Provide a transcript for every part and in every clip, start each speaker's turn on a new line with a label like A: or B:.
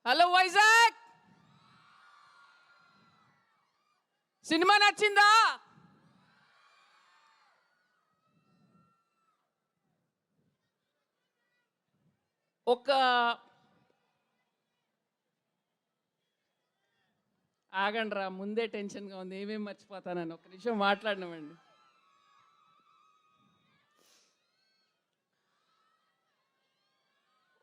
A: Hello Vizag, cinema నచ్చిందా? ఒక ఆగండి రా, ముందే టెన్షన్గా ఉంది, ఏమేమి మర్చిపోతానని. ఒక నిమిషం మాట్లాడినామండి.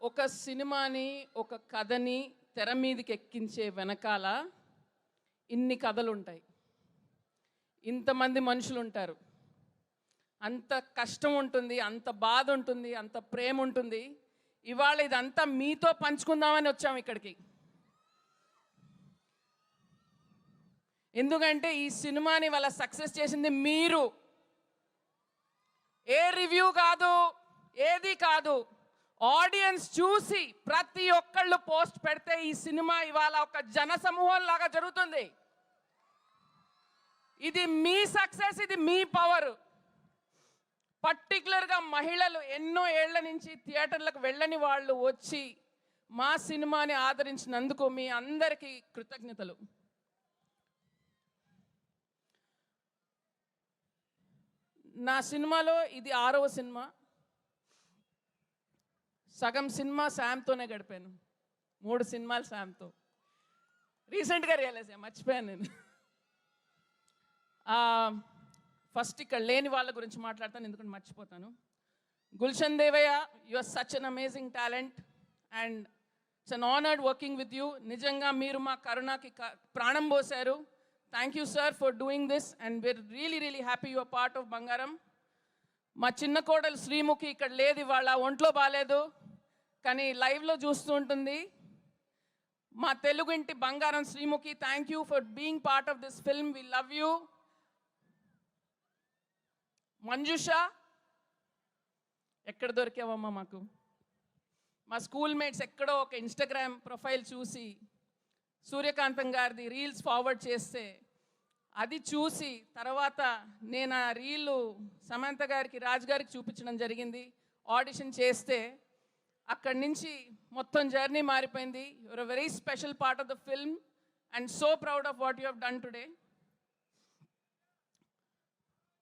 A: ఒక సినిమాని, ఒక కథని తెర మీదకి ఎక్కించే వెనకాల ఇన్ని కథలు ఉంటాయి, ఇంతమంది మనుషులు ఉంటారు, అంత కష్టం ఉంటుంది, అంత బాధ ఉంటుంది, అంత ప్రేమ ఉంటుంది. ఇవాళ ఇదంతా మీతో పంచుకుందామని వచ్చాం ఇక్కడికి. ఎందుకంటే ఈ సినిమాని వాళ్ళ సక్సెస్ చేసింది మీరు. ఏ రివ్యూ కాదు, ఏది కాదు, ఆడియన్స్ చూసి ప్రతి ఒక్కళ్ళు పోస్ట్ పెడితే ఈ సినిమా ఇవాళ ఒక జన సమూహం లాగా జరుగుతుంది. ఇది మీ సక్సెస్, ఇది మీ పవర్. పర్టికులర్గా మహిళలు ఎన్నో ఏళ్ల నుంచి థియేటర్లకు వెళ్ళని వాళ్ళు వచ్చి మా సినిమాని ఆదరించినందుకు మీ అందరికీ కృతజ్ఞతలు. నా సినిమాలో ఇది 6వ సినిమా. సగం సినిమా శామ్తోనే గడిపాను, 3 సినిమాలు శామ్తో. రీసెంట్గా రియలైజ్ అయ్యా, మర్చిపోయాను నేను. ఫస్ట్ ఇక్కడ లేని వాళ్ళ గురించి మాట్లాడతాను, ఎందుకంటే మర్చిపోతాను. Gulshan Devaiah, you are such an amazing talent and it's an honoured working with you. నిజంగా మీరు మా కరుణకి ప్రాణం పోశారు. Thank you sir for doing this and we're really happy you are part of Bangaram. మా చిన్న కోడలు శ్రీముఖి ఇక్కడ లేదు, ఇవాళ ఒంట్లో బాగాలేదు, కానీ లైవ్లో చూస్తూ ఉంటుంది. మా తెలుగింటి బంగారం Sreemukhi, thank you for being part of this film, we love you. Manjusha, ఎక్కడ దొరికావమ్మా మాకు? మా స్కూల్ మేట్స్ ఎక్కడో ఒక ఇన్స్టాగ్రామ్ ప్రొఫైల్ చూసి సూర్యకాంతం గారిది రీల్స్ ఫార్వర్డ్ చేస్తే అది చూసి తర్వాత నేను ఆ రీలు సమంత గారికి, రాజు గారికి చూపించడం జరిగింది. ఆడిషన్ చేస్తే అక్కడి నుంచి మొత్తం జర్నీ మారిపోయింది. Your a very special part of the film and so proud of what you have done today.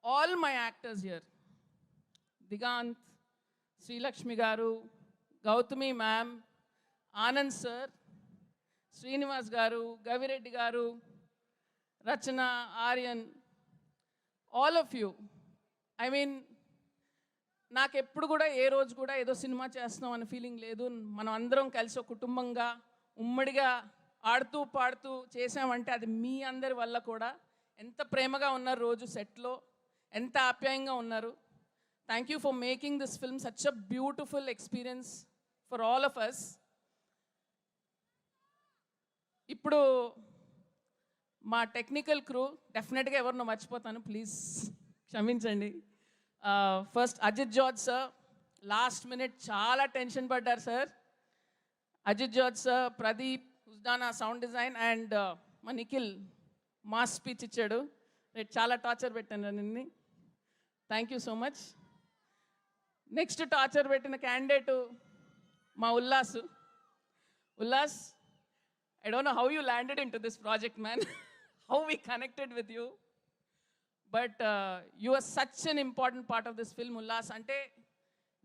A: All my actors here, Diganth, Srilakshmi గారు, గౌతమి మ్యామ్, ఆనంద్ సార్, శ్రీనివాస్ గారు, గవిరెడ్డి గారు, Rachana, Aryan, all of you. I mean నాకెప్పుడు కూడా ఏ రోజు కూడా ఏదో సినిమా చేస్తున్నాం అనే ఫీలింగ్ లేదు. మనం అందరం కలిసి ఒక కుటుంబంగా ఉమ్మడిగా ఆడుతూ పాడుతూ చేసామంటే అది మీ అందరి వల్ల కూడా. ఎంత ప్రేమగా ఉన్నారు రోజు సెట్లో, ఎంత ఆప్యాయంగా ఉన్నారు. Thank you for making this film such a beautiful experience for all of us. ఇప్పుడు మా టెక్నికల్ క్రూ, డెఫినెట్గా ఎవరినో మర్చిపోతాను, ప్లీజ్ క్షమించండి. First Ajith George sir, last minute చాలా టెన్షన్ పడ్డారు sir. Ajith George sir, Pradeep హుస్దానా సౌండ్ డిజైన్ అండ్ మా నిఖిల్ మాస్ స్పీచ్ ఇచ్చాడు. రేపు చాలా టార్చర్ పెట్టాను నిన్ని, thank you so much. Next torture పెట్టిన క్యాండిడేటు మా Ullas. Ullas, I don't know how you landed into this project, man. How we connected with you. But you are such an important part of this film, Ullas. Ante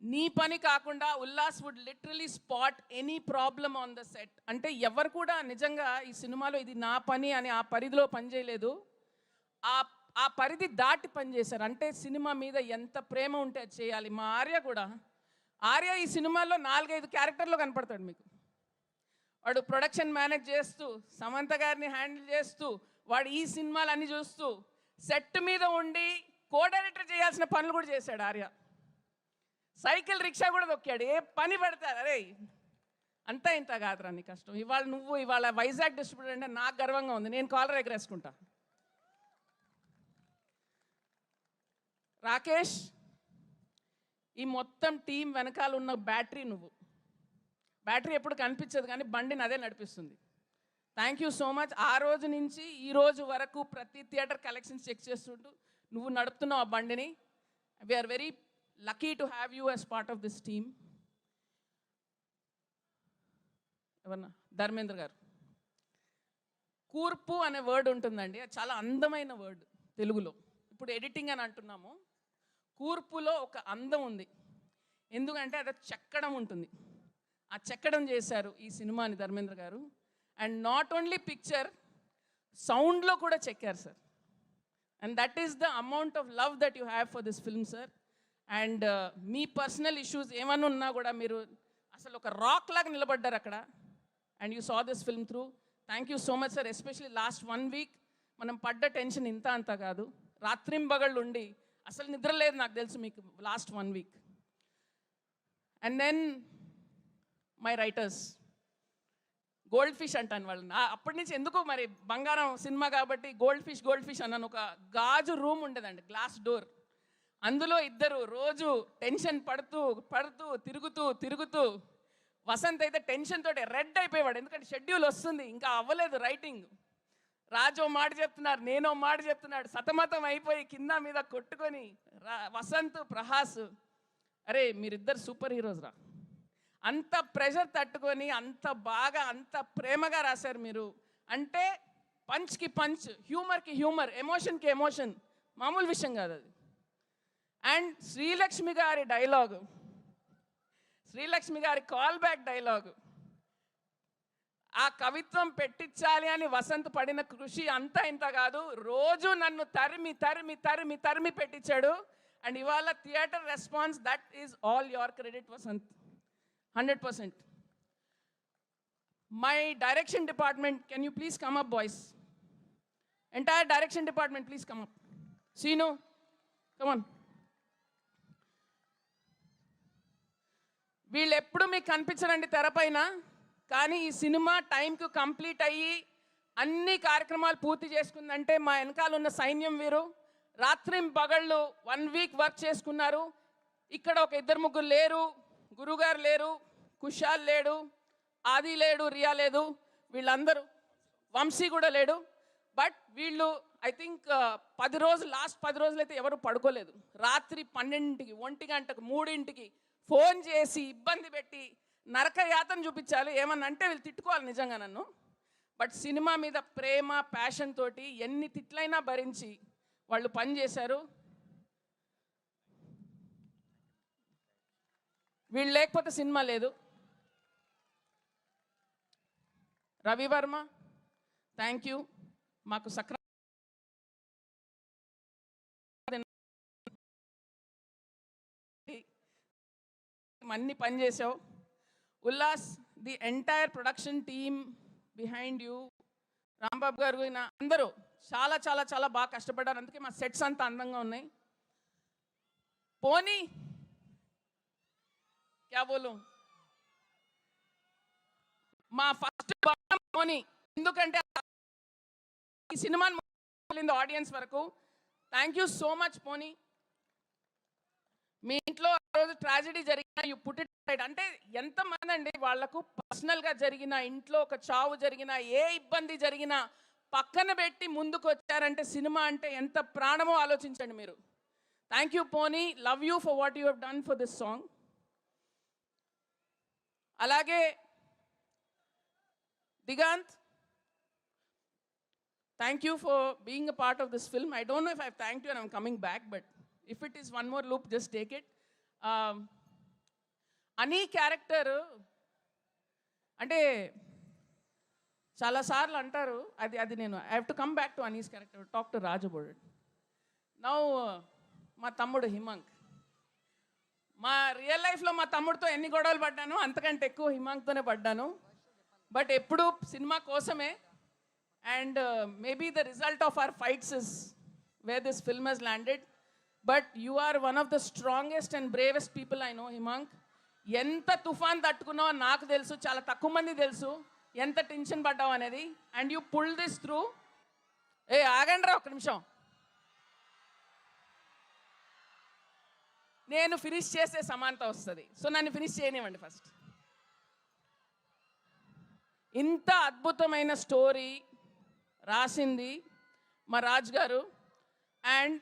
A: nee pani kaakunda Ullas would literally spot any problem on the set. Ante evaru kuda nijanga ee సినిమాలో ఇది నా పని అని ఆ పరిధిలో పని చేయలేదు, ఆ పరిధి దాటి పని చేశారు. అంటే సినిమా మీద ఎంత ప్రేమ ఉంటే అది చేయాలి. మా ఆర్య కూడా, ఆర్య ఈ సినిమాలో 4-5 క్యారెక్టర్లో కనపడతాడు మీకు. వాడు ప్రొడక్షన్ మేనేజ్ చేస్తూ, సమంత గారిని హ్యాండిల్ చేస్తూ, వాడు ఈ సినిమాలు అన్నీ చూస్తూ, సెట్ మీద ఉండి కో డైరెక్టర్ చేయాల్సిన పనులు కూడా చేశాడు ఆర్య. సైకిల్ రిక్షా కూడా దొక్కాడు, ఏ పని పెడతారు. అరే అంతా ఇంత కాదురా నీ కష్టం. ఇవాళ వైజాగ్ డిస్ట్రిబ్యూటర్ అంటే నాకు గర్వంగా ఉంది, నేను కాలర్ ఎగరేసుకుంటా. రాకేష్, ఈ మొత్తం టీం వెనకాల ఉన్న బ్యాటరీ నువ్వు. బ్యాటరీ ఎప్పుడు కనిపించదు కానీ బండిని అదే నడిపిస్తుంది. Thank you so much. ఆ రోజు నుంచి ఈ రోజు వరకు ప్రతి థియేటర్ కలెక్షన్స్ చెక్ చేస్తుంటూ నువ్వు నడుపుతున్నావు ఆ బండిని. We're very lucky to have you as part of this team. ఎవరన్నా ధర్మేంద్ర గారు. కూర్పు అనే వర్డ్ ఉంటుందండి, అది చాలా అందమైన వర్డ్ తెలుగులో. ఇప్పుడు ఎడిటింగ్ అని అంటున్నాము, కూర్పులో ఒక అందం ఉంది. ఎందుకంటే అది చెక్కడం ఉంటుంది, ఆ చెక్కడం చేశారు ఈ సినిమాని ధర్మేంద్ర గారు. అండ్ నాట్ ఓన్లీ పిక్చర్, సౌండ్లో కూడా చెక్కారు sir. And that is the amount of love that you have for this film sir. And me personal issues ఏమన్నా ఉన్నా కూడా మీరు అసలు ఒక రాక్ లాగా నిలబడ్డారు అక్కడ. And you saw this film through. Thank you so much sir. Especially last 1 week మనం పడ్డ టెన్షన్ ఇంత అంతా కాదు, రాత్రింబగళ్ళు ఉండి అసలు నిద్ర లేదు నాకు తెలుసు మీకు last 1 week. And then my writers, goldfish అంటాను వాళ్ళని. అప్పటి నుంచి ఎందుకో మరి బంగారం సినిమా కాబట్టి గోల్డ్ ఫిష్ అన్నాను. ఒక గాజు రూమ్ ఉండేదండి, గ్లాస్ డోర్, అందులో ఇద్దరు రోజు టెన్షన్ పడుతూ తిరుగుతూ వసంత్ అయితే టెన్షన్ తోటి రెడ్ అయిపోయేవాడు, ఎందుకంటే షెడ్యూల్ వస్తుంది ఇంకా అవ్వలేదు రైటింగ్. రాజు మాట చెప్తున్నారు, నేనో మాట చెప్తున్నాడు, సతమతం అయిపోయి కింద మీద కొట్టుకొని వసంత్ ప్రహాస్, అరే మీరిద్దరు సూపర్ హీరోస్ రా, అంత ప్రెషర్ తట్టుకొని అంత బాగా అంత ప్రేమగా రాశారు మీరు. అంటే పంచ్కి పంచ్, హ్యూమర్కి హ్యూమర్, ఎమోషన్కి ఎమోషన్, మామూలు విషయం కాదు అది. అండ్ శ్రీలక్ష్మి గారి డైలాగు, శ్రీలక్ష్మి గారి కాల్ బ్యాక్ డైలాగు, ఆ కవిత్వం పెట్టించాలి అని వసంత్ పడిన కృషి అంతా ఇంత కాదు, రోజు నన్ను తరిమి పెట్టించాడు. అండ్ ఇవాళ theatre response, that is all your credit Vasanth, 100%. My direction department, can you please come up boys? Entire direction department, please come up. Sinu, come on. వీళ్ళు ఎప్పుడు మీకు కనిపించరండి తెరపైన, కానీ ఈ సినిమా టైంకు కంప్లీట్ అయ్యి అన్ని కార్యక్రమాలు పూర్తి చేసుకుందంటే మా వెనకాల ఉన్న సైన్యం వీరు. రాత్రింబగళ్ళు 1 వీక్ వర్క్ చేసుకున్నారు. ఇక్కడ ఒక 2-3 లేరు, గురుగారు లేరు, కుషాల్ లేడు, ఆది లేడు, రియా లేదు, వీళ్ళందరూ, వంశీ కూడా లేడు. బట్ వీళ్ళు ఐ థింక్ 10 రోజులు, లాస్ట్ 10 రోజులు అయితే ఎవరు పడుకోలేదు. రాత్రి 12కి, 1 గంటకు, 3కి ఫోన్ చేసి ఇబ్బంది పెట్టి నరక యాతన చూపించాలి. ఏమన్నా అంటే వీళ్ళు తిట్టుకోవాలి నిజంగా నన్ను. బట్ సినిమా మీద ప్రేమ, ప్యాషన్ తోటి ఎన్ని తిట్లైనా భరించి వాళ్ళు పనిచేశారు. వీళ్ళు లేకపోతే సినిమా లేదు. రవివర్మ, థ్యాంక్ యూ, మాకు అన్ని పని చేసావు. Ullas, the entire production team behind you, Rambabu గారు, అందరూ చాలా చాలా చాలా బాగా కష్టపడ్డారు. అందుకే మా సెట్స్ అంతా అందంగా ఉన్నాయి. పోనీ క్యా బోలు, మా ఫస్ట్ పోనీ, ఎందుకంటే ఈ సినిమాని ఆడియన్స్ వరకు. థ్యాంక్ యూ సో మచ్ పోనీ. మీ ఇంట్లో ఆ రోజు ట్రాజెడీ జరిగిన యూ పుట్ ఇట్ రైట్. అంటే ఎంతమంది అండి వాళ్లకు పర్సనల్గా జరిగిన, ఇంట్లో ఒక చావు జరిగిన, ఏ ఇబ్బంది జరిగినా పక్కన పెట్టి ముందుకు వచ్చారంటే సినిమా అంటే ఎంత ప్రాణమో ఆలోచించండి మీరు. థ్యాంక్ యూ పోనీ, love you for what you have done for this song. అలాగే దిగాంత్, thank you for being a part of this film. I don't know if I've thanked you and I'm coming back, but if it is one more loop, just take it. Ani character, అంటే చాలాసార్లు అంటారు, అది నేను I have to come back to Anees character, talk to Raj about it. Now మా తమ్ముడు హిమాంక్, మా real లైఫ్లో మా తమ్ముడితో ఎన్ని గొడవలు పడ్డాను అంతకంటే ఎక్కువ హిమాంక్తోనే పడ్డాను. బట్ ఎప్పుడు సినిమా కోసమే. And maybe the result of our fights is where this film has landed. But you are one of the strongest and bravest people I know, Himank. ఎంత తుఫాన్ తట్టుకున్నావో నాకు తెలుసు, చాలా తక్కువ మంది తెలుసు ఎంత టెన్షన్ పడ్డావు అనేది. And you pull this through. ఆగండి రా ఒక్క నిమిషం, నేను ఫినిష్ చేసే సమానత వస్తుంది, సో నన్ను ఫినిష్ చేయనివ్వండి ఫస్ట్. ఇంత అద్భుతమైన స్టోరీ రాసింది మా రాజ్ గారు. And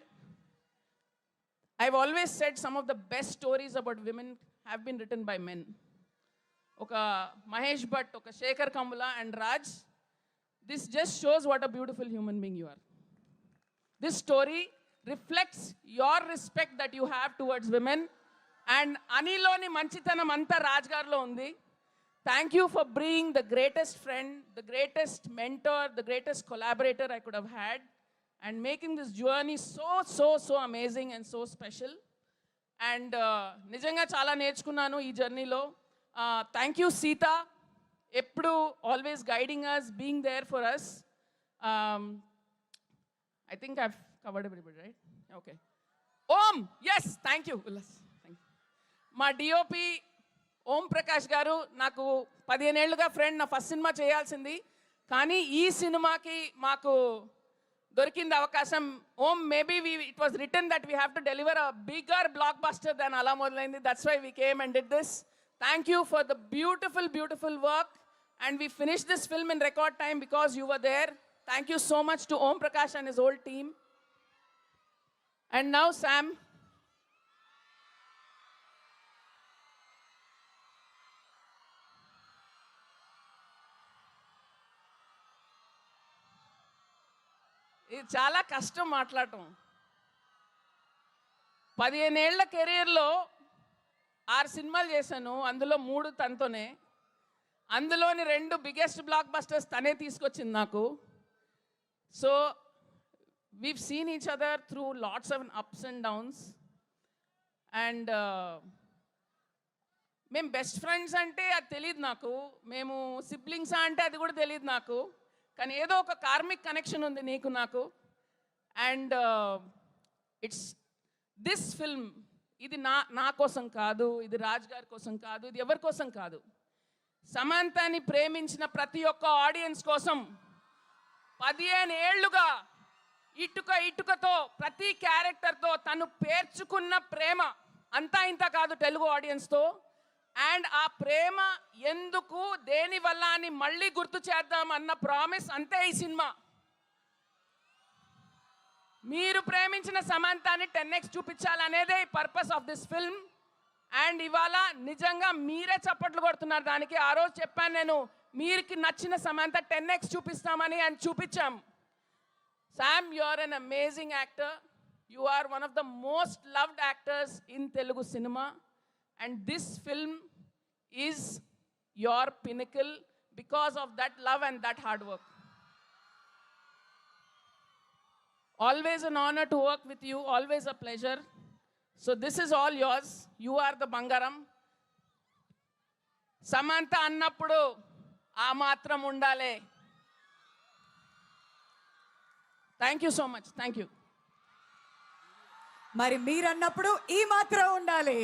A: I've always said some of the best stories about women have been written by men. ఒక మహేష్ భట్, ఒక Shekhar Kammula and Raj. This just shows what a beautiful human being you are. This story reflects your respect that you have towards women. And అనిలోని మంచితనం అంతా రాజ్ గారిలో ఉంది. Thank you for being the greatest friend, the greatest mentor, the greatest collaborator I could have had, and making this journey so amazing and so special. And నిజంగా చాలా నేర్చుకున్నాను ఈ జర్నీలో. థ్యాంక్ యూ సీత, ఎప్పుడు always guiding us, being there for us. I think I've covered everybody, right? Okay. Om, yes, thank you Ullas, thank you. మా DOP Om Prakash గారు నాకు 15 ఏళ్ళుగా ఫ్రెండ్, నా ఫస్ట్ సినిమా చేయాల్సింది, కానీ ఈ సినిమాకి మాకు దొరికింది అవకాశం. Om, maybe it was written that we have to deliver a bigger block buster then అలా మొదలైంది. That's why we came and did this. Thank you for the beautiful work, and we finish this film in record time because you were there. Thank you so much to Om Prakash and his whole team. And now Sam. ఇది చాలా కష్టం మాట్లాడటం. 15 ఏళ్ల కెరీర్లో 6 సినిమాలు చేశాను, అందులో 3 తనతోనే. అందులోని 2 బిగ్గెస్ట్ బ్లాక్ బస్టర్స్ తనే తీసుకొచ్చింది నాకు. So we've seen each other through lots of ups and downs. And మేము బెస్ట్ ఫ్రెండ్స్ అంటే అది తెలియదు నాకు, మేము సిబ్లింగ్సా అంటే అది కూడా తెలియదు నాకు. కానీ ఏదో ఒక కార్మిక్ కనెక్షన్ ఉంది నీకు నాకు. అండ్ ఇట్స్ దిస్ ఫిల్మ్, ఇది నా కోసం కాదు, ఇది రాజ్ గారి కోసం కాదు, ఇది ఎవరి కోసం కాదు, సమంతని ప్రేమించిన ప్రతి ఒక్క ఆడియన్స్ కోసం. 15 ఏళ్లుగా ఇటుకతో ప్రతి క్యారెక్టర్తో తను పేర్చుకున్న ప్రేమ అంతా ఇంత కాదు తెలుగు ఆడియన్స్తో. అండ్ ఆ ప్రేమ ఎందుకు, దేనివల్ల అని మళ్ళీ గుర్తు చేద్దాం అన్న ప్రామిస్ అంతే ఈ సినిమా. మీరు ప్రేమించిన సమంతాన్ని 10x చూపించాలనేదే ఈ purpose of this film. And ఇవాళ నిజంగా మీరే చప్పట్లు కొడుతున్నారు దానికి. ఆ రోజు చెప్పాను నేను, మీకు నచ్చిన సమంత 10x చూపిస్తామని, అని చూపించాం. Sam, you are an amazing actor. You are one of the most loved actors in Telugu cinema. And this film is your pinnacle because of that love and that hard work. Always an honor to work with you, always a pleasure. So this is all yours. You are the Bangaram. Samantha annappudu aa matram undale. Thank you so much. Thank you.
B: మరి మీరు అన్నప్పుడు ఈ మాత్రం ఉండాలి.